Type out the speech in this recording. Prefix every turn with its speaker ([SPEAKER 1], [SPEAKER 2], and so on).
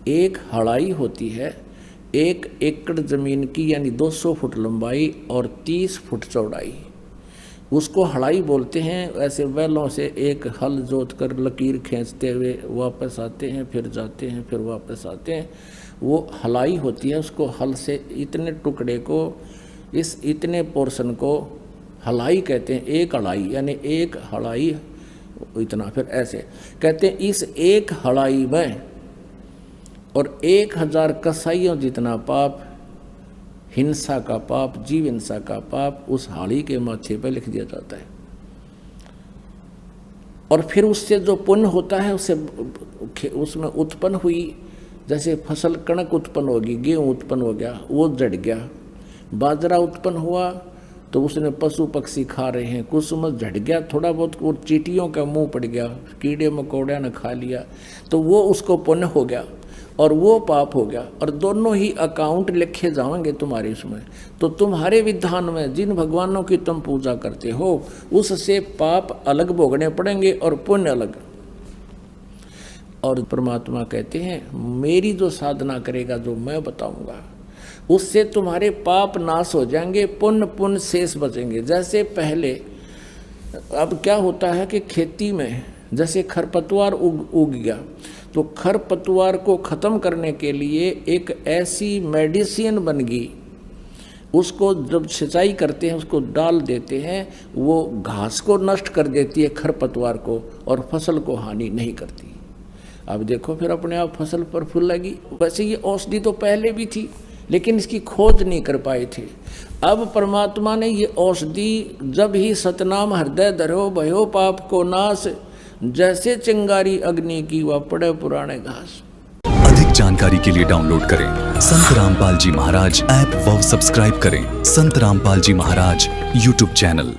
[SPEAKER 1] एक हड़ाई होती है 1 एकड़ ज़मीन की, यानी 200 फुट लंबाई और 30 फुट चौड़ाई, उसको हड़ाई बोलते हैं। ऐसे बैलों से एक हल जोत कर लकीर खींचते हुए वापस आते हैं, फिर जाते हैं, फिर वापस आते हैं, वो हलाई होती है। उसको हल से इतने टुकड़े को, इस इतने पोर्शन को हलाई कहते हैं। एक हड़ाई यानी एक हड़ाई इतना, फिर ऐसे कहते हैं इस एक हड़ाई में और 1000 कसाईयों जितना पाप, हिंसा का पाप, जीव हिंसा का पाप उस हाड़ी के माथे पर लिख दिया जाता है। और फिर उससे जो पुण्य होता है उसमें उत्पन्न हुई, जैसे फसल कणक उत्पन्न होगी, गेहूँ उत्पन्न हो गया, वो जड़ गया, बाजरा उत्पन्न हुआ तो उसने पशु पक्षी खा रहे हैं, कुछ समझ झड़ गया थोड़ा बहुत, और चींटियों का मुंह पड़ गया, कीड़े मकोड़े ने खा लिया, तो वो उसको पुण्य हो गया और वो पाप हो गया। और दोनों ही अकाउंट लिखे जाएंगे तुम्हारे इसमें। तो तुम्हारे विधान में जिन भगवानों की तुम पूजा करते हो उससे पाप अलग भोगने पड़ेंगे और पुण्य अलग। और परमात्मा कहते हैं मेरी जो साधना करेगा, जो मैं बताऊंगा, उससे तुम्हारे पाप नाश हो जाएंगे, पुण्य पुण्य शेष बचेंगे। जैसे पहले, अब क्या होता है कि खेती में जैसे खरपतवार उग गया, तो खरपतवार को ख़त्म करने के लिए एक ऐसी मेडिसिन बन गई, उसको जब सिंचाई करते हैं उसको डाल देते हैं, वो घास को नष्ट कर देती है खरपतवार को, और फसल को हानि नहीं करती। अब देखो फिर अपने आप फसल पर फूल लगी। वैसे ये औषधि तो पहले भी थी, लेकिन इसकी खोज नहीं कर पाए थे। अब परमात्मा ने ये औषधि, जब ही सतनाम हृदय धरो भयो पाप को नाश, जैसे चिंगारी अग्नि की वह पड़े पुराने घास।
[SPEAKER 2] अधिक जानकारी के लिए डाउनलोड करें संत रामपाल जी महाराज ऐप व सब्सक्राइब करें संत रामपाल जी महाराज यूट्यूब चैनल।